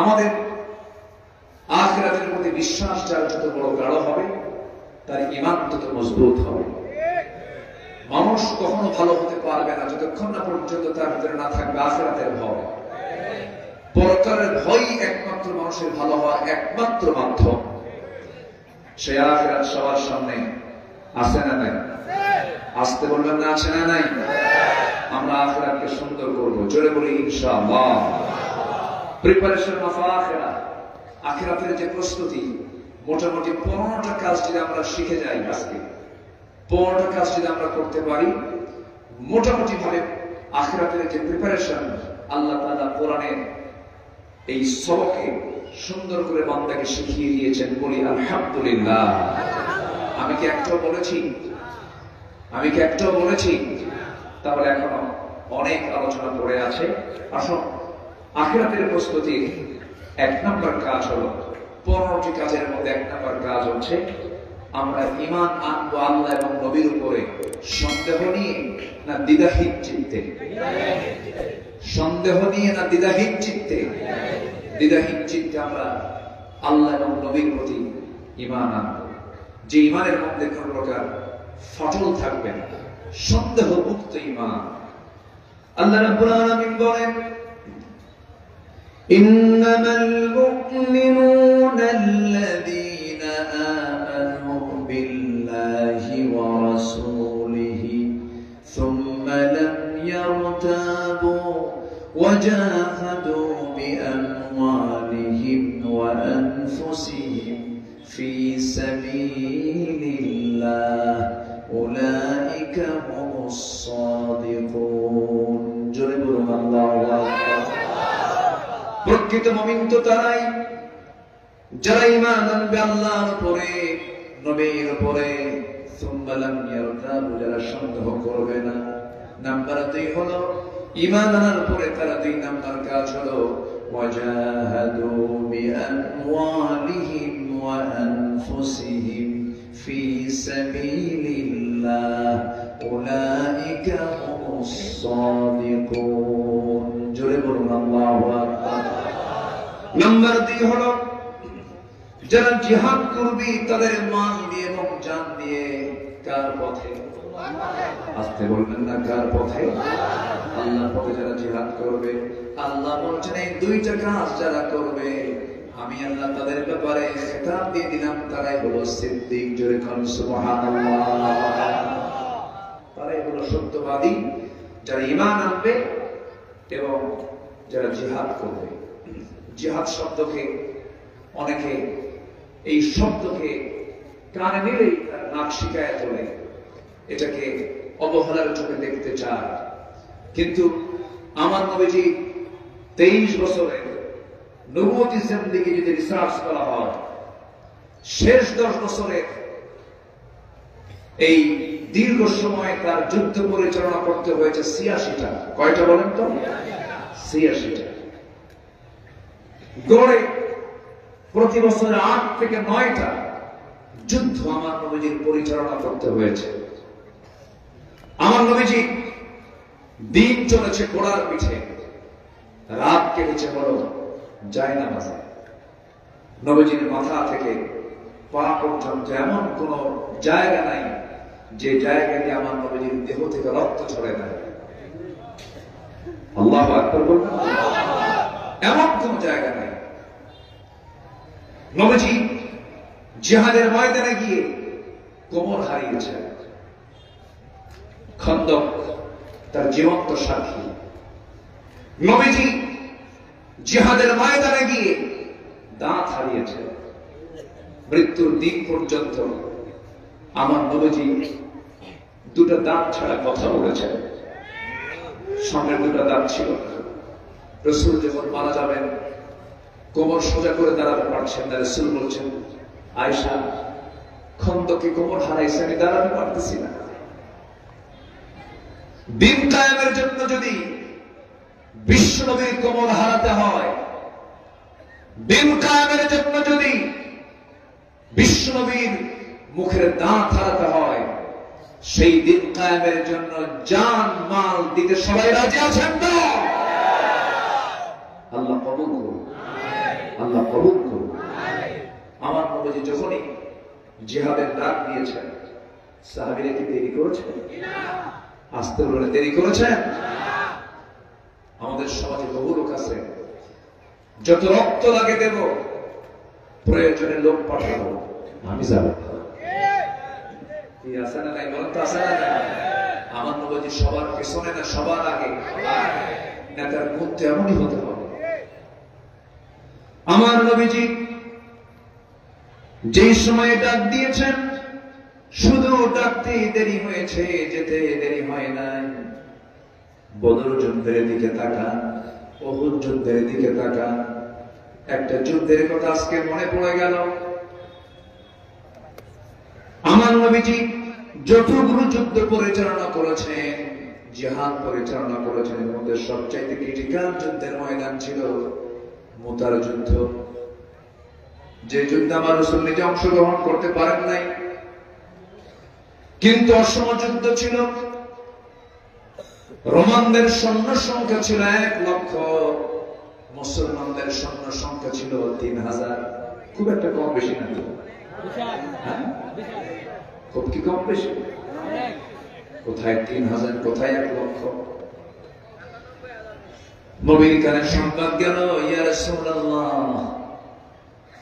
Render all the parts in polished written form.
আমাদের আখিরাতের প্রতি বিশ্বাস যার যত বড় গাঢ় হবে তার ঈমান তত মজবুত হবে। মানুষ কখনো ভালো হতে পারবে না যতক্ষণ না পর্যন্ত তার ভিতরে না থাকবে আখিরাতের ভয়। পরকালের ভয় একমাত্র মানুষের ভালো হওয়ার একমাত্র মাধ্যম। সে আখিরাত সবার সামনে আছে না নাই? আসতে বলবেন না, আছে না নাই? আমরা আখিরাতকে সুন্দর করব, জোরে বলি ইনশাআল্লাহ। প্রিপারেশন অফ আখিরাত, আখিরাতের যে প্রস্তুতি, মোটামুটি 15টা কাজ যদি আমরা শিখে যাই আজকে, 15টা কাজ যদি আমরা করতে পারি, মোটামুটি ভাবে আখিরাতের যে প্রিপারেশন আল্লাহ তাআলা কোরআনের এই সবকে সুন্দর করে বান্দাকে শিখিয়ে দিয়েছেন। বলি আলহামদুলিল্লাহ। আমি কি একটাও বলেছি? তাহলে এখনো অনেক আলোচনা পড়ে আছে। আসুন, আখিরাতের প্রস্তুতির 1 নম্বর কাজ হলো, 15টি কাজের মধ্যে 1 নম্বর কাজ হচ্ছে আমরা ঈমান আনবো আল্লাহ এবং নবীর উপরে সন্দেহ নিয়ে না দ্বিধাহীন চিত্তে। সন্দেহ নিয়ে না দ্বিধাহীন চিত্তে? দ্বিধাহীন চিত্তে আমরা আল্লাহ এবং নবীর প্রতি ঈমান আনবো, যে ঈমানের মধ্যে কোন প্রকার ফাটল থাকবে না, সন্দেহ মুক্ত ঈমান। আল্লাহ রাব্বুল আলামিন বলেন, ইন্নামাল মুমিনুনা আল্লাযীনা আমানু বিল্লাহি ওয়া রাসূলিহি সুম্মা লাম ইয়ারতাবু ওয়া জাহাদু বিআমওয়ালিহিম ওয়া আনফুসিহিম ফি সাবিলিল্লাহ উলাইকা হুমুস সাদিকুন। জোরে বলুন আল্লাহু আকবার। প্রকৃত মুমিন তো তারাই যারা ঈমান আনবে আল্লাহর উপরে, নবীর উপরে, সুম্মা লাম ইয়ারতাবু, যারা সন্দেহ করবে না। নাম্বার 2 হলো ঈমান আনার পরে তারা 2 নাম্বার কাজ হলো ওয়াজাহাদু বিআমওয়ালিহিম ওয়া আনফুসিহিম ফি সাবিলিল্লাহ উলাইকা হুমুস সাদিকুন। জোরে বলুন আল্লাহু আকবার। নাম্বার 2 হলো যারা জিহাদ করবে তাদের মাল দিয়ে এবং জান দিয়ে। কার পথে? আসতে বলবেন না, কার পথে? আল্লাহর পথে যারা জিহাদ করবে, আল্লাহ বলছেন এই 2টা কাজ যারা করবে আমি আল্লাহ তাদের ব্যাপারে খেতাব দিয়ে দিলাম, তারাই হলো সিদ্দিক। জোরে কোন সুবহানাল্লাহ। তারাই হলো সত্যবাদী, যারা ঈমান আনবে এবং যারা জিহাদ করবে। জিহাদ শব্দকে অনেকে এই শব্দকে কানে নিলেই তার নাক শিকায় তোলে, এটাকে অবহেলার চোখে দেখতে চায়। কিন্তু আমার নবীজি 23 বছরের নবুয়তি জিন্দেগি যদি রিসার্চ করা হয়, শেষ 10 বছরের এই দীর্ঘ সময় তার যুদ্ধ পরিচালনা করতে হয়েছে 86টা। কয়টা বলেন তো? 86টা। গড়ে প্রতি বছরে 8 থেকে 9টা যুদ্ধ আমার নবীজির পরিচালনা করতে হয়েছে। আমার নবীজি দিন চলেছে ঘোড়ার পিঠে, রাত কেটেছে বড় জায়নামাজে। নবীজির মাথা থেকে পা পর্যন্ত এমন কোন জায়গা নাই যে জায়গা দিয়ে আমার নবীজির দেহ থেকে রক্ত ঝরে না। আল্লাহু আকবার বলুন। এমন কোন জায়গা নাই। নবীজি জিহাদের ময়দানে গিয়ে কোমর হারিয়েছে। খন্দক তার জীবন্ত সাক্ষী। নবীজি জিহাদের ময়দানে গিয়ে দাঁত হারিয়েছে। মৃত্যুর দিন পর্যন্ত আমার নবীজি 2টা দাঁত ছাড়া কথা বলেছেন। সামনের 2টা দাঁত ছিল। রাসূল যখন মারা যাবেন কোমর সোজা করে দাঁড়াতে পারছেন না। রাসূল বলছেন, আয়েশা, খন্দকে কোমর হারাইছে, আমি দাঁড়াতে পারতেছি না। দিন কায়েমের জন্য যদি বিশ্বনবীর কোমর হারাতে হয়, দিন কায়েমের জন্য যদি বিশ্বনবীর মুখের দাঁত হারাতে হয়, সেই দিন কায়েমের জন্য জান মাল দিতে সবাই রাজি আছেন তো? আল্লাহ কবুল করুন। আল্লাহ কবুল করুন। আমার নবীজি যখনই জিহাদের ডাক দিয়েছেন, সাহাবীরা কি দেরি করেছেন? আসতে বলে দেরি করেছেন? আমাদের সমাজে বহু লোক আছে, যত রক্ত লাগে দেব, প্রয়োজনে লোক পাঠাবো, আমি যাব। কি আছে না নাই বলেন তো, আছে না নাই? আমার নবীজি সবার পেছনে না, সবার আগে। নেতার মধ্যে এমনই হতে হবে। আমার নবীজি যেই সময়ে ডাক দিয়েছেন, শুধু ডাকতেই দেরি হয়েছে, যেতে দেরি হয় নাই। বদর যুদ্ধের দিকে তাকান, উহুদ যুদ্ধের দিকে তাকান। একটা যুদ্ধের কথা আজকে মনে পড়ে গেল। আমার নবীজি যতগুলো যুদ্ধ পরিচালনা করেছেন, জিহাদ পরিচালনা করেছেন, এর মধ্যে সবচাইতে ক্রিটিক্যাল যুদ্ধের ময়দান ছিল মুতার যুদ্ধ। যে যুদ্ধে আমার রাসূল নিজে অংশগ্রহণ করতে পারেন নাই, কিন্তু অসম যুদ্ধ ছিল। রোমানদের সৈন্য সংখ্যা ছিল 1 লক্ষ, মুসলমানদের সৈন্য সংখ্যা ছিল 3000। খুব একটা কম বেশি না, খুব কি কম বেশি? কোথায় 3000, কোথায় 1 লক্ষ? নবীর কানে সংবাদ গেল, ইয়া রাসূলুল্লাহ,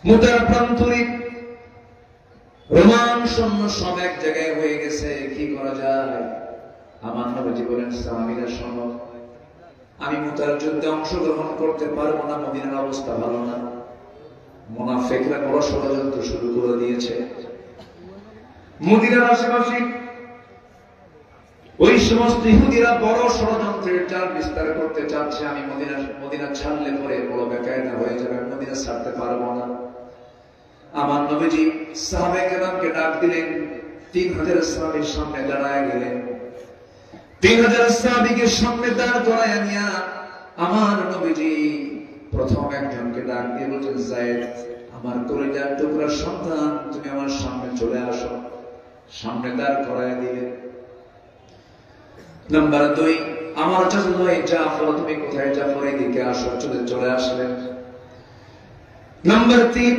মুতার প্রান্তরে রোমান সৈন্য সব এক জায়গায় হয়ে গেছে, কি করা যায়? আমার নবীজি বলেন, সাহাবীরা শোনো, আমি মুতার যুদ্ধে অংশগ্রহণ করতে পারবো না, মদিনার অবস্থা ভালো না। মুনাফিকরা বড় ষড়যন্ত্র শুরু করে দিয়েছে। মদিনার আশেপাশে ওই সমস্ত ইহুদিরা বড় ষড়যন্ত্রের জাল বিস্তার করতে চাচ্ছে। আমি মদিনা ছাড়লে পরে বড় বেকায়দা হয়ে যাবে, মদিনা ছাড়তে পারবো না। আমার নবীজি সাহাবায়ে কেরামকে ডাক দিলেন, 3000 সাহাবীর সামনে দাঁড়ায় গেলেন। 3000 সাহাবীকে সামনে দাঁড় করায় নিয়া আমার নবীজি প্রথম একজনকে ডাক দিয়ে বলছেন, যায়েদ, আমার কলিজার টুকরার সন্তান, তুমি আমার সামনে চলে আসো। সামনে দাঁড় করায় দিলেন। নাম্বার 2, আমার চাচা ভাই জাফর, তুমি কোথায়? জাফর এদিকে আসো, চলে আসলেন। নাম্বার 3,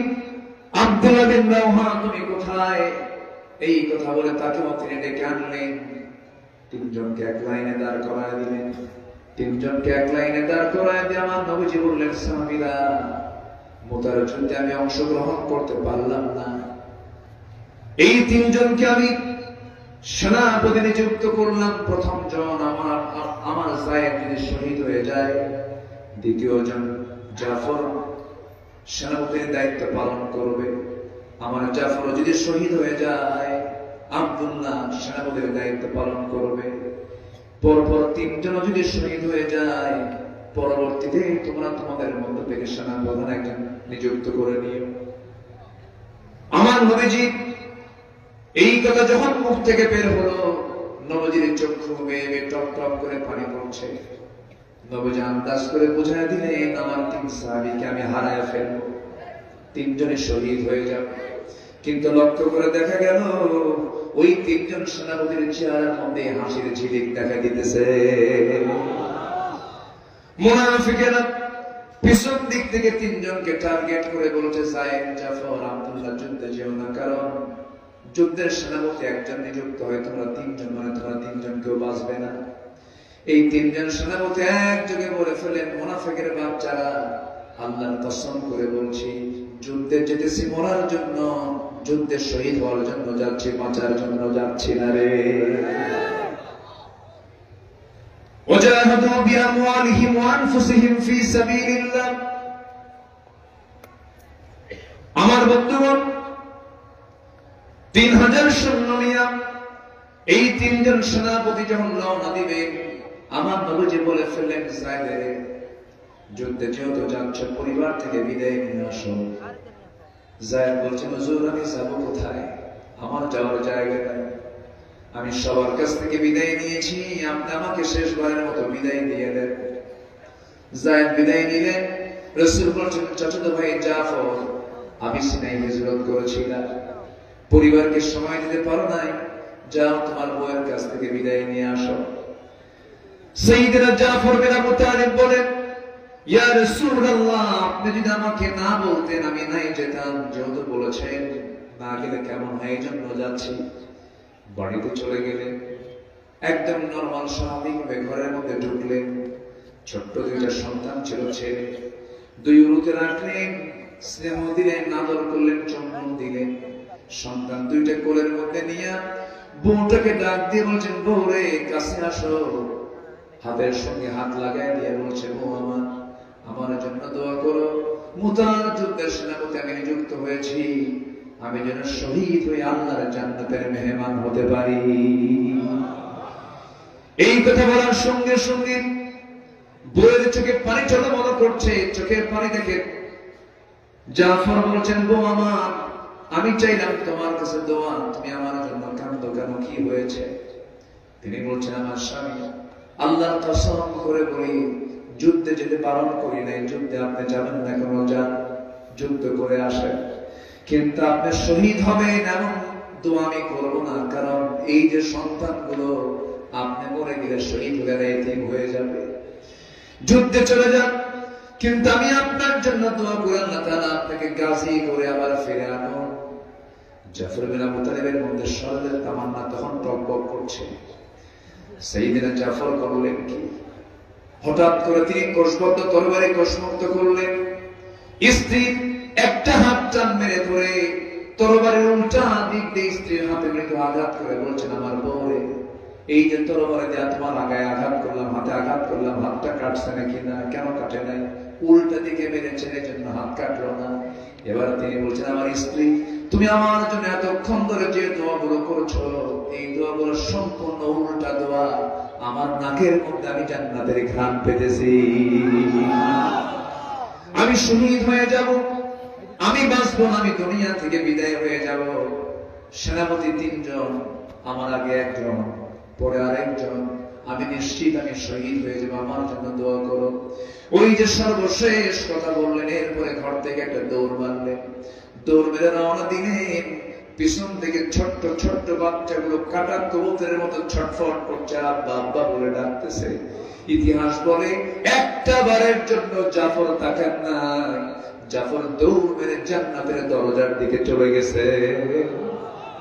আব্দুল্লাহ বিন রাওহা, তুমি কোথায়? এই কথা বলে তাকে তিনি ডেকে আনলেন। 3 জনকে এক লাইনে দাঁড় করায় দিলেন। 3 জনকে এক লাইনে দাঁড় করায় দিয়ে আমার নবীজি বললেন, সাহাবীরা, মুতার যুদ্ধে আমি অংশগ্রহণ করতে পারলাম না। এই 3 জনকে আমি সেনাপতি নিযুক্ত করলাম। প্রথম জন আমার যায়েদ যদি শহীদ হয়ে যায়, দ্বিতীয় জন জাফর সেনাপতির দায়িত্ব পালন করবে। আমার জাফর যদি শহীদ হয়ে যায়, আব্দুল্লাহ সেনাপতির দায়িত্ব পালন করবে। পরপর 3 জন যদি শহীদ হয়ে যায়, পরবর্তীতে তোমরা তোমাদের মধ্য থেকে সেনাপ্রধান একজন নিযুক্ত করে নিও। আমার নবীজি এই কথা যখন মুখ থেকে বের হলো, নবীজির চক্ষু বেয়ে টপ টপ করে পানি পড়ছে। নবীজি আন্দাজ করে বুঝায় দিলেন, আমার 3 সাহাবীকে আমি হারায় ফেলবো, 3 জনে শহীদ হয়ে যাবে। কিন্তু লক্ষ্য করে দেখা গেল, ওই 3 জন সেনাপতির চেহারার মধ্যে হাসির ঝিলিক দেখা দিতেছে। মুনাফিকেরা পিছন দিক থেকে 3 জনকে টার্গেট করে বলছে, যায়েদ, জাফর, আব্দুল্লাহ, যুদ্ধে যেও না, কারণ যুদ্ধের সেনাপতি একজন নিযুক্ত হয়, তোমরা 3 জন, মানে তোমরা 3 জন কেউ বাঁচবে না। এই 3 জন সেনাপতি একযোগে বলে ফেলেন, মুনাফিকের বাচ্চারা, আল্লাহর কসম করে বলছি, যুদ্ধে যেতেছি মরার জন্য, যুদ্ধে শহীদ হওয়ার জন্য যাচ্ছি, বাঁচার জন্য যাচ্ছি না রে। ওয়াজাহাদু বিআমওয়ালিহিম ওয়া আনফুসিহিম ফি সাবিলিল্লাহ। আমার বন্ধুগণ, 3000 সৈন্য নিয়ে এই 3 জন সেনাপতি যখন রওনা দিবেন, আমার নবীজি বলে ফেললেন, যায়েদ, যুদ্ধে যেহেতু যাচ্ছ, পরিবার থেকে বিদায় নিয়ে আসো। যায়েদ বলছেন, হুজুর, আমি যাবো কোথায়? আমার যাওয়ার জায়গা নাই। আমি সবার কাছ থেকে বিদায় নিয়েছি, আপনি আমাকে শেষবারের মতো বিদায় দিয়ে দেন। যায়েদ বিদায় নিলেন। রাসূল বলছেন, চাচাতো ভাই জাফর, আমি সিনাই হিজরত করেছিলাম, পরিবারকে সময় দিতে পারো নাই, যাও তোমার বউয়ের কাছ থেকে বিদায় নিয়ে আসো। সাইয়েদনা জাফর বিন আবু তালিব বলেন, ইয়া রাসূলুল্লাহ, আপনি যদি আমাকে না বলতেন আমি নাই যেতাম, যেহেতু বলেছেন না গেলে কেমন হয় এই জন্য যাচ্ছি। বাড়িতে চলে গেলেন, একদম নরমাল স্বাভাবিকভাবে ঘরের মধ্যে ঢুকলেন। ছোট্ট দুইটা সন্তান ছিল, ছেলে। দুই উরুতে রাখলেন, স্নেহ দিলেন, আদর করলেন, চুম্বন দিলেন। সন্তান দুইটা কোলের মধ্যে নিয়ে বউটাকে ডাক দিয়ে বলছেন, বউ রে কাছে আসো। হাতের সঙ্গে হাত লাগাই দিয়ে বলছে, বউ আমার জন্য দোয়া করো। মুতার যুদ্ধের সেনাপতি আমি নিযুক্ত হয়েছি, আমি যেন শহীদ হয়ে আল্লাহর জান্নাতের মেহমান হতে পারি। এই কথা বলার সঙ্গে সঙ্গে বউয়ের চোখে পানি টলমল করছে। চোখের পানি দেখে জাফর বলছেন, বউ আমার, আমি চাইলাম তোমার কাছে দোয়া, তুমি আমার জন্য কাঁদো কেন, কি হয়েছে? তিনি বলছেন, আমার স্বামী, আল্লাহর কসম করে বলি, যুদ্ধে যেতে বারণ করি নাই, যুদ্ধে আপনি যাবেন না, কেন যান, যুদ্ধ করে আসেন, কিন্তু আপনি শহীদ হবেন এমন দোয়া আমি করবো না, কারণ এই যে সন্তানগুলো আপনি মরে গেলে শহীদ হলে এতিম হয়ে যাবে। যুদ্ধে চলে যান, কিন্তু আমি আপনার জন্য দোয়া করি আল্লাহ তাআলা আপনাকে গাজী করে আবার ফিরে আনো। জাফর বিন আবু তালিবের মধ্যে সরলের তামান্না তখন টকবক করছে। সাইয়েদনা জাফর করলেন কি? হঠাৎ করে তিনি কোষবদ্ধ তরবারি কোষমুক্ত করলেন। স্ত্রী একটা হাত টান মেরে ধরে তরবারির উল্টা দিক দিয়ে স্ত্রীর হাতে মৃদু আঘাত করে বলছেন, আমার বউরে, এই যে তরবারি দিয়ে তোমার আগায় আঘাত করলাম, হাতে আঘাত করলাম, হাতটা কাটছে নাকি না, কেন কাটে নাই? উল্টা দিকে মেরেছে, এই জন্য হাত কাটলো না। এবার তিনি বলছেন, আমার স্ত্রী, তুমি আমার জন্য এতক্ষণ ধরে যে দোয়াগুলো করছো, এই দোয়াগুলো সম্পূর্ণ উল্টা দোয়া। আমার নাকের মধ্যে আমি জান্নাতের ঘ্রাণ পেতেছি, আমি শহীদ হয়ে যাব, আমি বাঁচবো না, আমি দুনিয়া থেকে বিদায় হয়ে যাব। সেনাপতি তিনজন, আমার আগে একজন, পরে আরেকজন, আমি নিশ্চিত আমি শহীদ হয়ে যাবো, আমার জন্য দোয়া করো। ওই যে সর্বশেষ কথা বললেন, এরপরে ঘর থেকে একটা দৌড় মারলেন, দৌড় মেরে রওনা দিলেন। পিছন থেকে ছোট্ট ছোট্ট বাচ্চাগুলো কাটা কবুতরের মতো ছটফট করছে, আব্বা আব্বা বলে ডাকতেছে। ইতিহাস বলে একটা বারের জন্য জাফর তাকান না, জাফর দৌড় মেরে জান্নাতের দরজার দিকে চলে গেছে।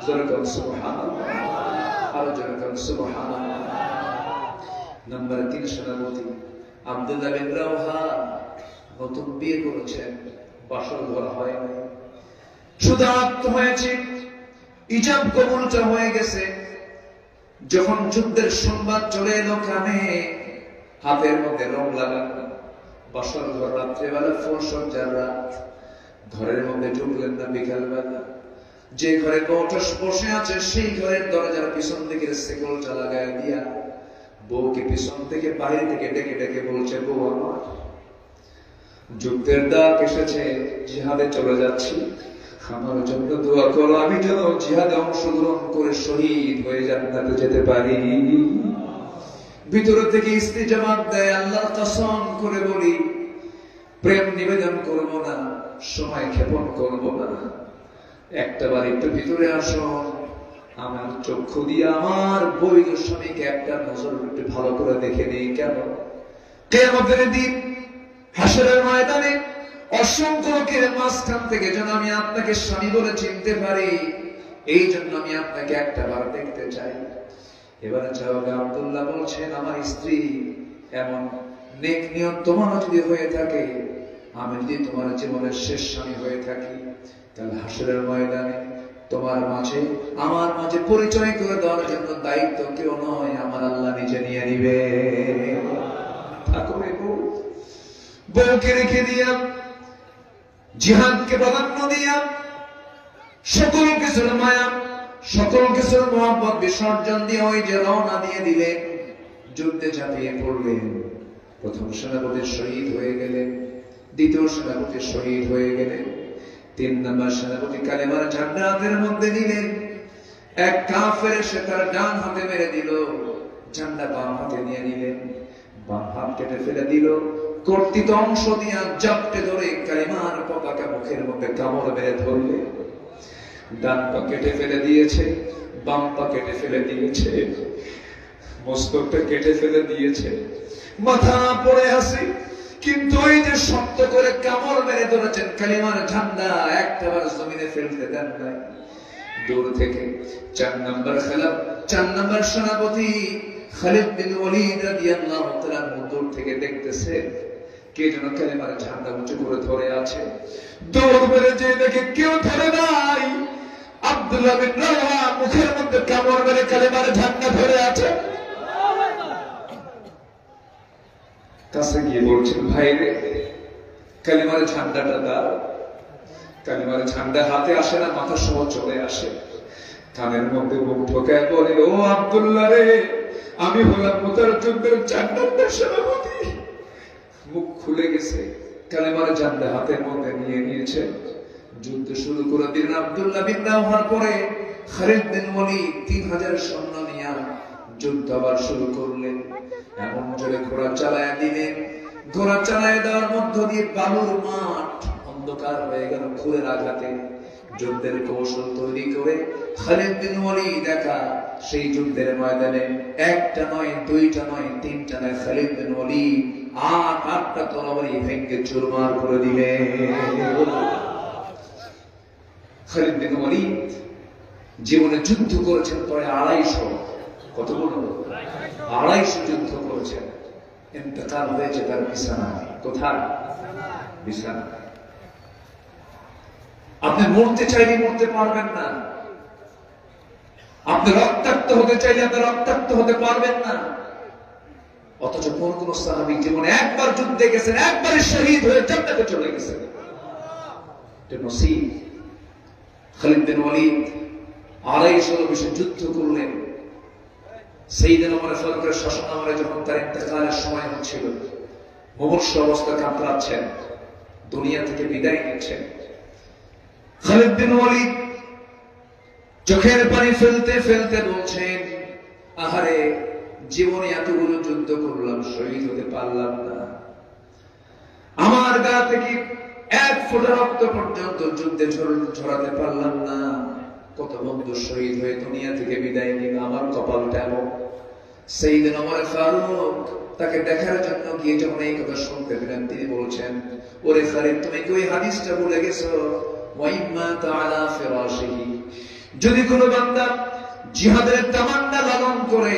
জোরে বল সুবহানাল্লাহ, আরো জোরে বল সুবহানাল্লাহ। নাম্বার 3 সেনাপতি আব্দুল্লাহ বিন রাওহা নতুন বিয়ে করেছেন, বাসর ঘর হয় নাই, সুদাপ্ত হয়েছে, ইজাব কবুলটা হয়ে গেছে। যখন যুদ্ধের সংবাদ চলে এলো কানে, হাতের মধ্যে রং লাগানো, বাসর ঘর, রাত্রেবেলা ফুলসজ্জার রাত, ঘরের মধ্যে ঢুকলেন না। বিকালবেলা যে ঘরে বউটা বসে আছে, সেই ঘরের দরজার পিছন থেকে সেকলটা লাগায় দিয়া বউকে পিছন থেকে বাইরে থেকে ডেকে ডেকে বলছে, বউ আমার, যুদ্ধের ডাক এসেছে, জিহাদে চলে যাচ্ছি, আমার জন্য দোয়া করো, আমি যেন জিহাদে অংশগ্রহণ করে শহীদ হয়ে জান্নাতে যেতে পারি। ভিতর থেকে স্ত্রী জবাব দেয়, আল্লাহর কসম করে বলি, প্রেম নিবেদন করব না, সময় ক্ষেপণ করব না, একটাবার একটু ভিতরে আসো, আমার চক্ষু দিয়ে আমার বৈধ স্বামীকে একটা নজর একটু ভালো করে দেখে নেই। কেন? কিয়ামতের দিন হাসরের ময়দানে অসংখ্য লোকের মাঝখান থেকে যেন আমি আপনাকে স্বামী বলে চিনতে পারি, এই জন্য আমি আপনাকে একটা বার দেখতে চাই। এবারে জবাবে আব্দুল্লাহ বলছেন, আমার স্ত্রী, এমন নেক নিয়ত তোমারও যদি হয়ে থাকে, আমি যদি তোমার জীবনের শেষ স্বামী হয়ে থাকি, তাহলে হাসরের ময়দানে তোমার মাঝে আমার মাঝে পরিচয় করে দেওয়ার জন্য দায়িত্ব কেউ নয়, আমার আল্লাহ নিজে নিয়ে নিবে। বউকে রেখে দিয়া, জিহাদকে প্রাধান্য দিয়া, সকল কিছুর মায়া, সকল কিছুর মহব্বত বিসর্জন দিয়ে ওই যে রওনা দিয়ে দিলেন, যুদ্ধে ঝাঁপিয়ে পড়লেন। প্রথম সেনাপতি শহীদ হয়ে গেলেন, দ্বিতীয় সেনাপতি শহীদ হয়ে গেলেন, 3 নম্বর সেনাপতি কালেমার ঝান্ডা হাতের মধ্যে নিলেন। এক কাফের এসে তার ডান হাতে মেরে দিল, ঝান্ডা বাম হাতে নিয়ে নিলেন, বাম হাত কেটে ফেলে দিল, কর্তৃত অংশ দিয়া জাপটে ধরে কালেমার পতাকা মুখের মধ্যে কামড় মেরে ধরলে। ডান পা কেটে ফেলে দিয়েছে, বাম পা কেটে ফেলে দিয়েছে, মস্তকটা কেটে ফেলে দিয়েছে, মাথা পড়ে আছে, কিন্তু ওই যে শক্ত করে কামড় মেরে ধরেছেন কালিমার ঝান্ডা, একটাবার জমিনে ফেলতে দেন নাই। দূর থেকে 4 নম্বর সেনাপতি খালিদ বিন ওয়ালিদ রাদিয়াল্লাহু তাআলা দূর থেকে দেখতেছে কে যেন কালিমার ঝান্ডা উঁচু করে ধরে আছে। দৌড় মেরে যে দেখে কেউ ধরে নাই, আব্দুল্লাহ বিন রাওয়া মুখের মধ্যে কামড় মেরে কালিমার ঝান্ডা ধরে আছে। কাছে গিয়ে বলছেন, ভাই রে, কালিমার ঝান্ডাটা দাও। কালিমার ঝান্ডা হাতে আসে না, মাথা সহ চলে আসে। কানের মধ্যে মুখ ঢোকায় বলে, ও আব্দুল্লাহ রে, আমি হলাম মুতার যুদ্ধের 4 নম্বর সেনাপতি। মুখ খুলে গেছে, কালিমার ঝান্ডা হাতের মধ্যে নিয়ে নিয়েছে। যুদ্ধ শুরু করে দিলেন। আব্দুল্লাহ বিন রাওয়ার পরে খালিদ বিন ওয়ালিদ 3000 সৈন্য নিয়ে যুদ্ধ আবার শুরু করলেন। এমন জোরে ঘোড়া চালায় দিলেন, ঘোড়া চালায় দেওয়ার মধ্য দিয়ে বালুর মাঠ অন্ধকার হয়ে গেল ঘোড়ার আঘাতে। যুদ্ধের কৌশল তৈরি করে খালিদ বিন ওয়ালিদ একা সেই যুদ্ধের ময়দানে 1টা নয়, 2টা নয়, 3টা নয়, খালিদ বিন ওয়ালিদ 8টা তরবারি ভেঙে চুরমার করে দিলেন। খালিদ বিন ওয়ালিদ জীবনে যুদ্ধ করেছেন প্রায় 250। কতগুলো? 250 যুদ্ধ করেছেন। ইন্তেকাল হয়েছে তার বিছানায়। কোথায়? বিছানায়। আপনি মরতে চাইলে মরতে পারবেন না। আপনি রক্তাক্ত হতে চাইলে আপনি রক্তাক্ত হতে পারবেন না। অথচ কোন সাহাবী জীবনে একবার যুদ্ধে গেছেন, একবারে শহীদ হয়ে জান্নাতে চলে গেছেন। এটা নসিব। খালিদ বিন ওয়ালিদ 250 বেশি যুদ্ধ করলেন। সাইয়েদনা ওমর ফারুকের শাসনামলে যখন তার ইন্তেকালের সময় হচ্ছিল, মুমূর্ষ অবস্থা কাতরাচ্ছেন, দুনিয়া থেকে বিদায় নিচ্ছেন, খালিদ বিন ওয়ালিদ চোখের পানি ফেলতে ফেলতে বলছেন, আহারে, জীবনে এতগুলো যুদ্ধ করলাম, শহীদ হতে পারলাম না। আমার গা থেকে 1 ফোঁটা রক্ত পর্যন্ত যুদ্ধে ঝরাতে পারলাম না। কত বন্ধু শহীদ হয়ে দুনিয়া থেকে বিদায় নিল, আমার কপালটা এমন। সাইয়েদনা ওমর ফারুক তাকে দেখার জন্য গিয়ে যখন এই কথা শুনতে পেলেন, তিনি বলছেন, ওরে খালিদ, তুমি কি ওই হাদিসটা ভুলে গেছো? ওয়াইম্মা তাআলা ফিরাশিহি, যদি কোনো বান্দা জিহাদের তামান্না লালন করে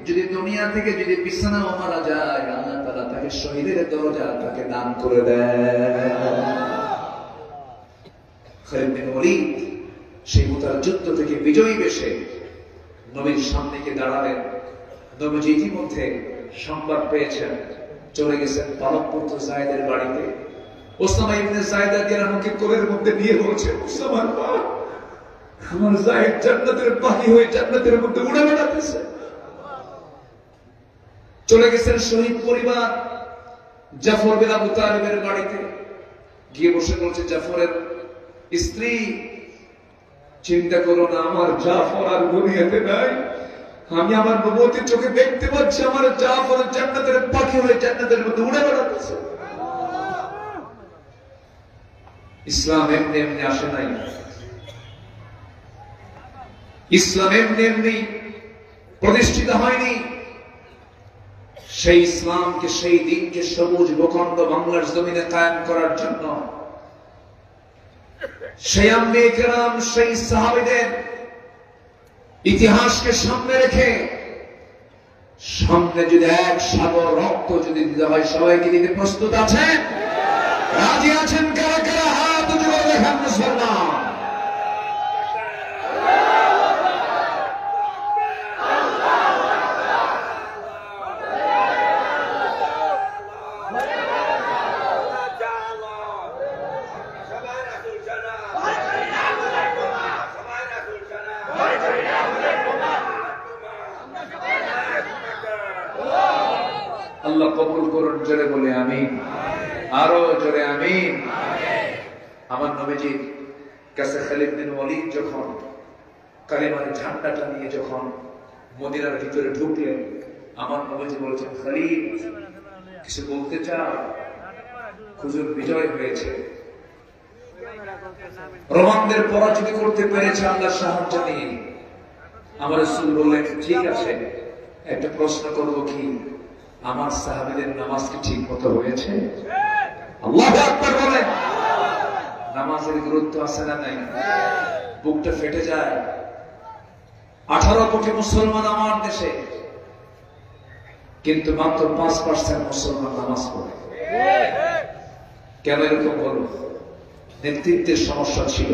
যদি দুনিয়া থেকে যদি বিছানাও মারা যায়, আল্লাহ তাআলা তাকে শহীদের দরজা তাকে দান করে দেয়। খালিদ বিন ওয়ালিদ সেই মুতার যুদ্ধ থেকে বিজয়ী বেশে নবীর সামনে গিয়ে দাঁড়ালেন। নবীজি ইতিমধ্যে সংবাদ পেয়েছেন, চলে গেছেন পালক পুত্র যায়েদের বাড়িতে। ওসামা ইবনে যায়েদ রাদিয়াল্লাহু আনহুকে কোলের মধ্যে নিয়ে বলছেন, ওসামার মা, আমার যায়েদ জান্নাতের পাখি হয়ে জান্নাতের মধ্যে উড়ে বেড়াতেছে। চলে গেছেন শহীদ পরিবার জাফর বিন আবু তালিবের বাড়িতে গিয়ে বসে বলছে জাফরের স্ত্রী, চিন্তা করো না, আমার জাফর আর দুনিয়াতে নাই। আমি আমার নবুয়তের চোখে দেখতে পাচ্ছি আমার জাফর জান্নাতের পাখি হয়ে জান্নাতের মধ্যে উড়ে বেড়াতেছে। ইসলাম এমনি এমনি আসে নাই। ইসলাম এমনি এমনি প্রতিষ্ঠিত হয়নি। সেই ইসলামকে, সেই দিনকে সবুজ ভূখণ্ড বাংলার জমিনে কায়েম করার জন্য সেই আম্বিয়া কেরাম, সেই সাহাবীদের ইতিহাসকে সামনে রেখে সামনে যদি 1 সাগর রক্ত যদি দিতে হয়, সবাইকে দিতে প্রস্তুত আছেন? রাজি আছেন? কারা কারা হাত উঁচু করে দেখান মুসলমান। আল্লাহ কবুল করুন, জোরে বলে আমিন। আরো জোরে আমিন। আমার নবীজির কাছে খালিদ বিন ওয়ালিদ যখন কালেমার ঝান্ডাটা নিয়ে যখন মদিনার ভিতরে ঢুকলেন, আমার নবীজি বলেছেন, খালিদ, কিছু বলতে চাও? হুজুর বিজয় হয়েছে, রোমানদের পরাজিত করতে পেরেছে আল্লাহর সাহায্য নিয়ে। আমার রাসূল বললেন, ঠিক আছে, একটা প্রশ্ন করব কি? আমার সাহাবীদের নামাজ কি ঠিক মতো হয়েছে? আল্লাহু আকবার বলেন। নামাজের গুরুত্ব আছে না নাই? বুকটা ফেটে যায়। 18 কোটি মুসলমান আমার দেশে, কিন্তু মাত্র 5% মুসলমান নামাজ পড়ে। কেন এরকম হলো? নেতৃত্বের সমস্যা ছিল।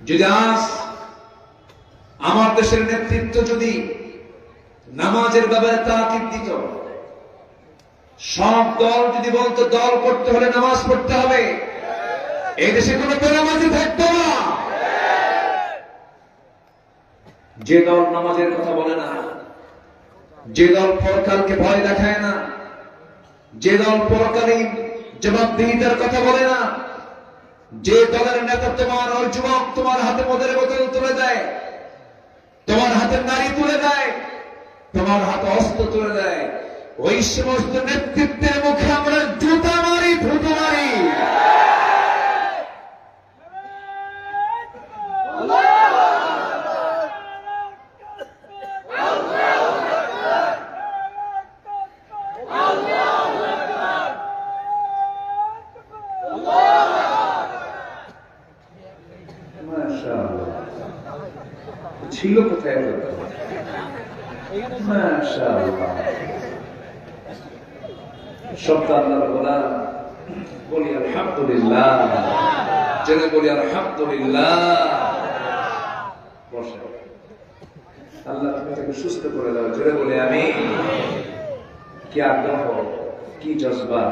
যদি আজ আমার দেশের নেতৃত্ব যদি নামাজের ব্যাপারে তাকিদ দিত, সব দল যদি বলতো দল করতে হলে নামাজ পড়তে হবে, এই দেশে কোনো বেনামাজি থাকতো না। যে দল নামাজের কথা বলে না, যে দল পরকালকে ভয় দেখায় না, যে দল পরকালীন জবাবদিহিতার কথা বলে না, যে দলের নেতা তোমার ওই যুবক তোমার হাতে মদের বোতল তুলে দেয়, তোমার হাতে নারী তুলে দেয়, তোমার হাতে অস্ত্র তুলে দেয়, ওই সমস্ত নেতৃত্বের মুখে আমরা জুতা মারি, থুতু মারি। ছিল কোথায়? মাশাআল্লাহ, সবটা আল্লাহর গোলাম। বলি আলহামদুলিল্লাহ, জেনে বলি আলহামদুলিল্লাহ। বসে আল্লাহ তুমি তাকে সুস্থ করে দাও, জেনে বলি আমিন। কি আগ্রহ, কি জজবা!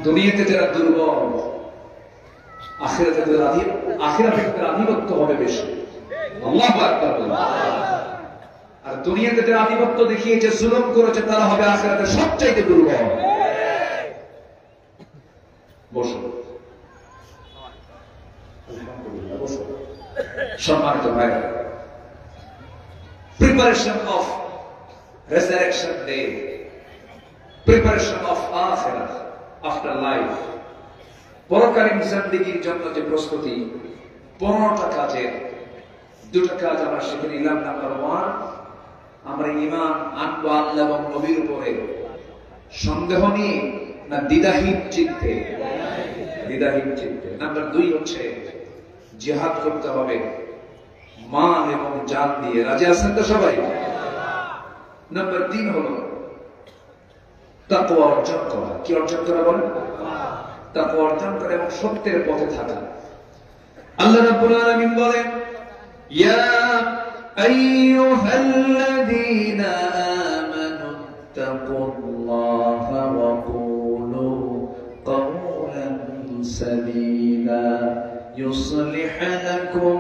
দুনিয়াতে যারা দুর্বল, আখিরাতে তাদের আধিপত্য হবে বেশি। আল্লাহু আকবার। আর দুনিয়াতে যারা আধিপত্য দেখিয়েছে, জুলুম করেছে, তারা হবে আখিরাতে সবচাইতে দুর্বল। বসো, বসো। সম্মানিত ভাই, preparation of resurrection day, preparation of আখিরাহ আফটার লাইফ, পরকালীন জিন্দেগীর জন্য যে প্রস্তুতি, 15টা কাজের 2টা কাজ আমরা শিখে নিলাম। নাম্বার 1, আমরা ঈমান আনবো আল্লাহ এবং নবীর উপরে সন্দেহ নিয়ে না দ্বিধাহীন চিত্তে? দ্বিধাহীন চিত্তে। নাম্বার 2 হচ্ছে জিহাদ করতে হবে মাল এবং জান দিয়ে। রাজি আছেন তো সবাই? নাম্বার 3 হলো তাকওয়া অর্জন করা। কি অর্জন করা বলেন? তাকওয়া অর্জন করে এবং সত্যের পথে থাকা। আল্লাহ রাব্বুল আলামিন বলেন, ইয়া আইয়ুহাল্লাযীনা আমানু তাকুল্লাহা ওয়া কুলু কাওলান সাদীদা ইউসলিহ লাকুম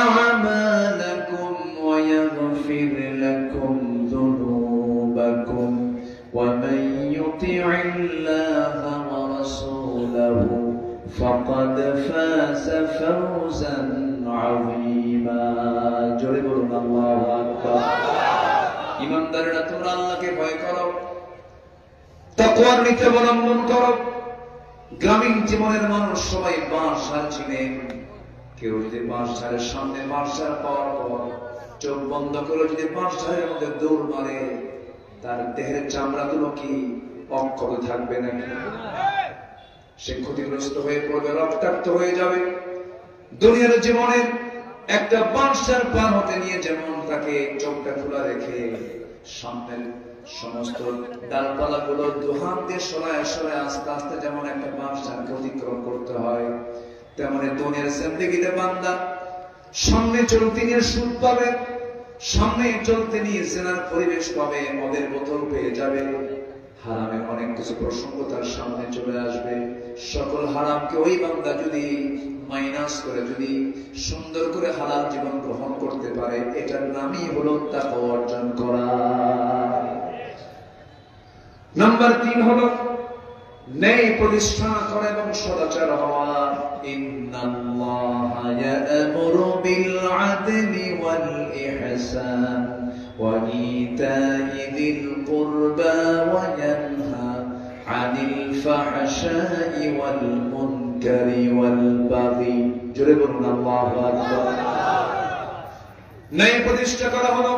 আ'মালাকুম ওয়া ইয়াগফির লাকুম যুনুবাকুম ওয়া মান ইউতি'ইল্লাহা ওয়া রাসূলাহু ফাকাদ ফাযা ফাওজান আযীমা। জোরে বলুন আল্লাহু আকবার। ঈমানদাররা তোমরা আল্লাহকে ভয় করো, তাকওয়ার নীতি অবলম্বন করো। গ্রামীণ জীবনের মানুষ সবাই বাঁশ ঝাড় চিনে। কেউ যদি বাঁশ ঝাড়ের সামনে বাঁশ ঝাড় পাওয়ার পর চোখ বন্ধ করে যদি বাঁশ ঝাড়ের মধ্যে দৌড় মারে, তার দেহের চামড়াগুলো কি অক্ষত থাকবে নাকি? সে ক্ষতিগ্রস্ত হয়ে পড়বে, রক্তাক্ত হয়ে যাবে। দুনিয়ার জীবনের একটা বাঁশঝাড় পার হতে নিয়ে যেমন তাকে চোখটা খোলা রেখে সামনের সমস্ত ডালপালা গুলো দুহাত দিয়ে সরায় সরায় আস্তে আস্তে যেমন একটা বাঁশঝাড়কে অতিক্রম করতে হয়, তেমনি দুনিয়ার জিন্দেগিতে বান্দা সামনে চলতে নিয়ে সুদ পাবে, সামনে চলতে নিয়ে জেনার পরিবেশ পাবে, মদের বোতল পেয়ে যাবে, হারামের অনেক কিছু প্রসঙ্গ তার সামনে চলে আসবে। সকল হারামকে ওই বান্দা যদি মাইনাস করে, যদি সুন্দর করে হালাল জীবন গ্রহণ করতে পারে, এটার নামই হলো তাকওয়া অর্জন করা। নাম্বার 3 হলো ন্যায় প্রতিষ্ঠা করা এবং সদাচার হওয়া। ইন্নাল্লাহা ইয়া'মুরু বিল আদলি ওয়াল ইহসান ওয়া ইতা'i যিল কুরবা ওয়া ইয়ানহা আনিল ফাহশাই ওয়াল মুনকারি ওয়াল বাগি। জোরে বলুন আল্লাহু আকবার। ন্যায় প্রতিষ্ঠা করা হলো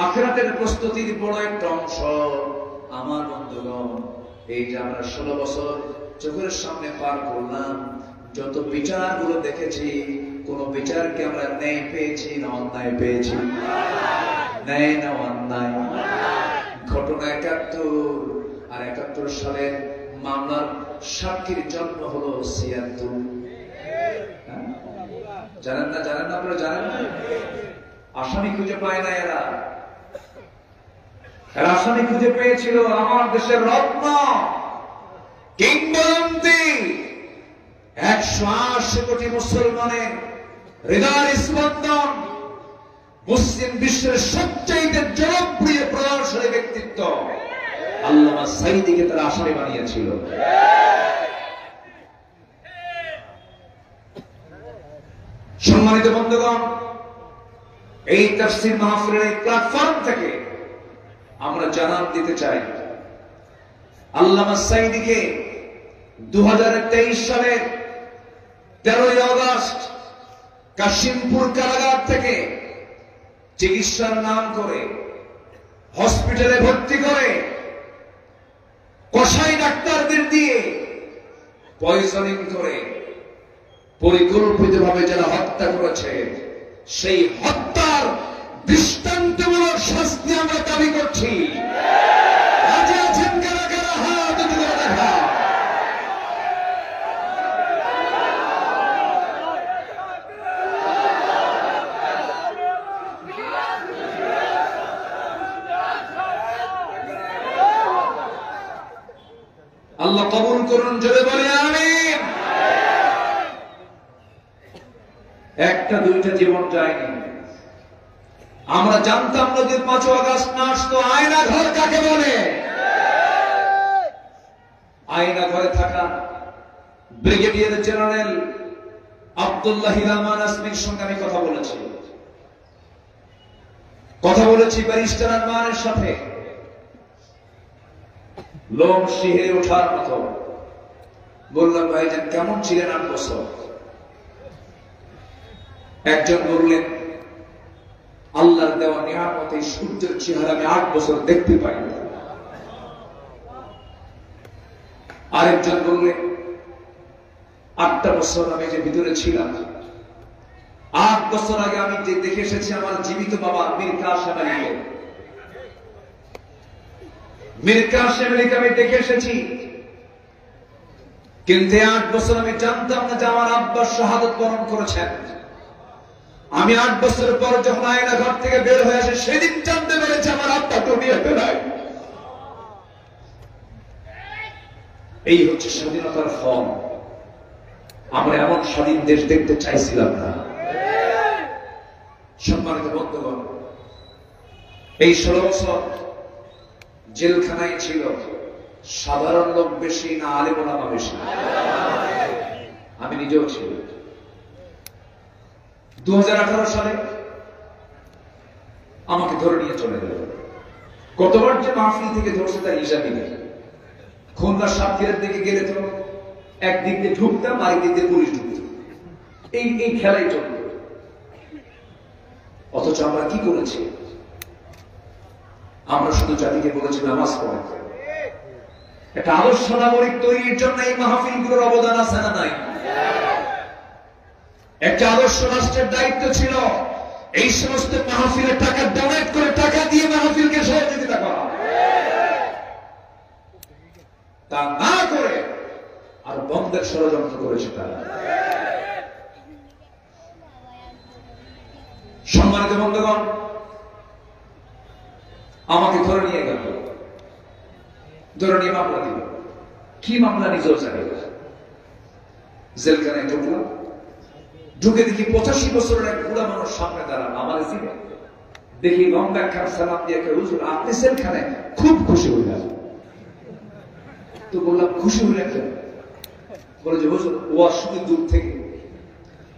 আখিরাতের প্রস্তুতির বড় একটা অংশ। আমার বন্ধুগণ, এই যে আমরা 16 বছর চোখের সামনে পার করলাম, যত বিচারগুলো দেখেছি, কোন বিচারকে আমরা ন্যায় পেয়েছি না অন্যায় পেয়েছি? ন্যায় না অন্যায়? ঘটনা 71 আর 71 সালের মামলার সাক্ষীর জন্ম হলো 76। জানেন না? জানেন না? আপনারা জানেন না? আসামি খুঁজে পায় না এরা আসামি খুঁজে পেয়েছিল আমার দেশের রত্ন, কিংবদন্তি, 180 কোটি মুসলমানের হৃদয়ের স্পন্দন, মুসলিম বিশ্বের সবচেয়ে জনপ্রিয় প্রভাবশালী ব্যক্তিত্ব আল্লামা সাঈদীকে তারা আসামি বানিয়েছিল। সম্মানিত বন্ধুগণ, এই তাফসীর মাহফিলের প্ল্যাটফর্ম থেকে আমরা জানান দিতে চাই, আল্লামা সাঈদীকে 2023 সালের 13 আগস্ট কাশিমপুর কারাগার থেকে চিকিৎসার নাম করে হসপিটালে ভর্তি করে কসাই ডাক্তারদের দিয়ে পয়জনিং করে পরিকল্পিতভাবে যারা হত্যা করেছে, সেই হত্যার দৃষ্টান্তমূলক শাস্তি আমরা দাবি করছি। রাজি আছেন কারা কারা? হাত তুলে দেখা। আল্লাহ কবুল করুন, জোরে বলে আমিন। একটা দুইটা জীবন যায়নি। আমরা জানতাম না যে 5 আগস্ট না আসতো আয়না ঘর কাকে বলে। আয়না ঘরে থাকা ব্রিগেডিয়ার জেনারেল আব্দুল্লাহ রহমান আসমির সঙ্গে আমি কথা বলেছি ব্যারিস্টার আরমানের সাথে। লোম শিহরে ওঠার মতো। বললাম, ভাইজান কেমন ছিলেন 8 বছর? একজন বললেন, আল্লাহর দেওয়া নিয়ামত এই সূর্যের চেহারা আমি 8 বছর দেখতে পাই। আরেকজন বললেন, 8টা বছর আমি যে ভিতরে ছিলাম, 8 বছর আগে আমি যে দেখে এসেছি আমার জীবিত বাবা মীর কাসেম আলীকে। মীর কাসেম আলীকে আমি দেখে এসেছি, কিন্তু 8 বছর আমি জানতাম না যে আমার আব্বা শাহাদাত বরণ করেছেন। আমি 8 বছর পর যখন আয়না ঘর থেকে বের হয়ে আসে, সেদিন জানতে পেরেছি আমার আব্বা দুনিয়াতে নাই। এই হচ্ছে স্বাধীনতার ফল। আমরা এমন স্বাধীন দেশ দেখতে চাইছিলাম না। সম্মানিত বন্ধুগণ, এই 16 বছর জেলখানায় ছিল সাধারণ লোক বেশি না আলেম ওলামা বেশি? আমি নিজেও ছিল। 2018 সালে আমাকে ধরে নিয়ে চলে গেল। কতবার যে মাহফিল থেকে ধরছে তার হিসাবই নেই। খুলনা সাতক্ষীরার দিকে গেলে তো একদিক দিয়ে ঢুকতাম, আরেকদিক দিয়ে পুলিশ ঢুকত। এই খেলাই চলত। অথচ আমরা কি করেছি? আমরা শুধু জাতিকে বলেছি নামাজ পড়ে। একটা আদর্শ নাগরিক তৈরির জন্য এই মাহফিলগুলোর অবদান আছে না নাই? একটা আদর্শ রাষ্ট্রের দায়িত্ব ছিল এই সমস্ত মাহফিলের টাকা ডোনেট করে, টাকা দিয়ে মাহফিলকে সহযোগিতা করা। তা না করে আর বন্ধের ষড়যন্ত্র করেছে তারা। সম্মানিত বন্ধুগণ, আমাকে ধরে নিয়ে গেল, ধরে নিয়ে মামলা দিল। কি মামলা নিজেও জানি। জেলখানায় ঢুকলাম, ঢুকে দেখি 85 বছরের এক বুড়া মানুষ সামনে দাঁড়ানো। আমার দেখি লম্বা খান সালাম দিয়ে, হুজুর আপনি জেলখানায়? খুব খুশি হইলাম। তো বললাম, খুশি হইলেন কেন? বলে যে হুজুর ওয়াজ শুধু দূর থেকে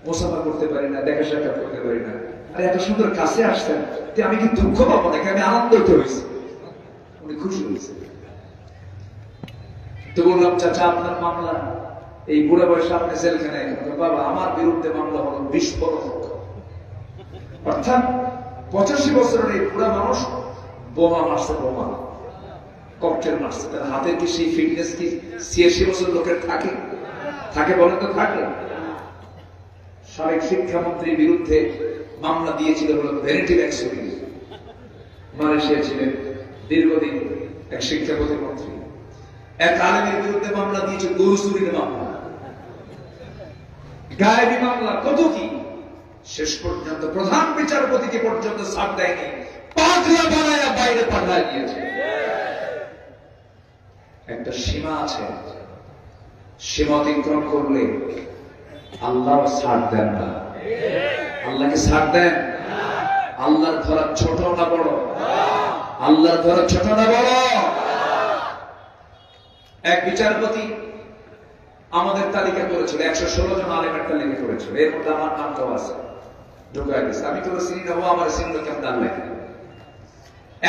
মোসাফা করতে পারি না, দেখা সাক্ষাৎ করতে পারি না। আরে এত সুন্দর কাছে আসছেন, আমি কি দুঃখ পাবো নাকি? আমি আনন্দিত হয়েছি। উনি খুশি হয়েছে। তো বললাম, চাচা আপনার মামলা এই বুড়া বয়সে আপনি জেলখানায়? বাবা আমার বিরুদ্ধে মামলা হলো বিস্ফোরক। অর্থাৎ 85 বছরের এই বুড়া মানুষ বোমা মারছে, বোমা ককটেল মারছে। তার হাতের কি সেই ফিটনেস কি 86 বছর লোকের থাকে? থাকে বলেন তো? থাকে। সাবেক শিক্ষামন্ত্রীর বিরুদ্ধে মামলা দিয়েছিল হলো ভ্যানিটি ব্যাগ চুরি। মালয়েশিয়া ছিলেন দীর্ঘদিন এক শিক্ষা প্রতিমন্ত্রী। এক আলেমের বিরুদ্ধে মামলা দিয়েছে গরু চুরির মামলা, গায়েবী মামলা, কত কি। শেষ পর্যন্ত প্রধান বিচারপতিকে পর্যন্ত ছাড় দেয়নি, পাগলা বানায়া বাইরে পাঠায় দিয়েছে। একটা সীমা আছে, সীমা অতিক্রম করলে আল্লাহ ছাড় দেন না। আল্লাহকে ছাড় দেন? আল্লাহর ধরা ছোট না বড়? আল্লাহর ধরা ছোট না বড়? এক বিচারপতি আমাদের তালিকা করেছিল, 116 জন আলেমের তালিকা করেছিল। এর মধ্যে আমার নামটাও আছে, ঢুকাই গেছে। আমি তো চিনি না, ও আমার চিনল কেমন? আল্লাহ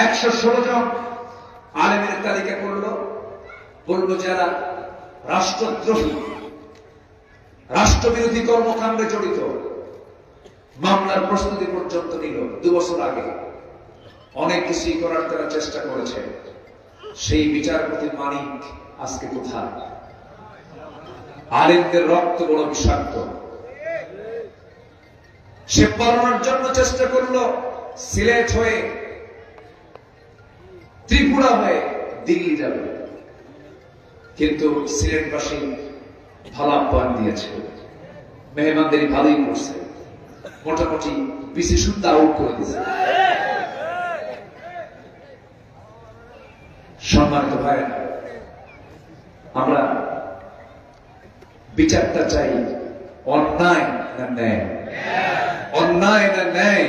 116 জন আলেমের তালিকা করলো, বললো যারা রাষ্ট্রদ্রোহী, রাষ্ট্রবিরোধী কর্মকাণ্ডে জড়িত। মামলার প্রস্তুতি পর্যন্ত নিল 2 বছর আগে। অনেক কিছুই করার তারা চেষ্টা করেছে। সেই বিচারপতি মানিক আজকে কোথায়? আলেমদের রক্ত বড় বিষাক্ত। সে পালানোর জন্য চেষ্টা করলো, সিলেট হয়ে, ত্রিপুরা হয়ে দিল্লি যাবে, কিন্তু সিলেটবাসী ভালো আহ্বান দিয়েছে, মেহমানদের ভালোই করছে, মোটামুটি পিসি সুদ্ধা আউট করে দিয়েছে। সম্মানিত ভাই, আমরা বিচারটা চাই অন্যায় না ন্যায়? অন্যায় না ন্যায়?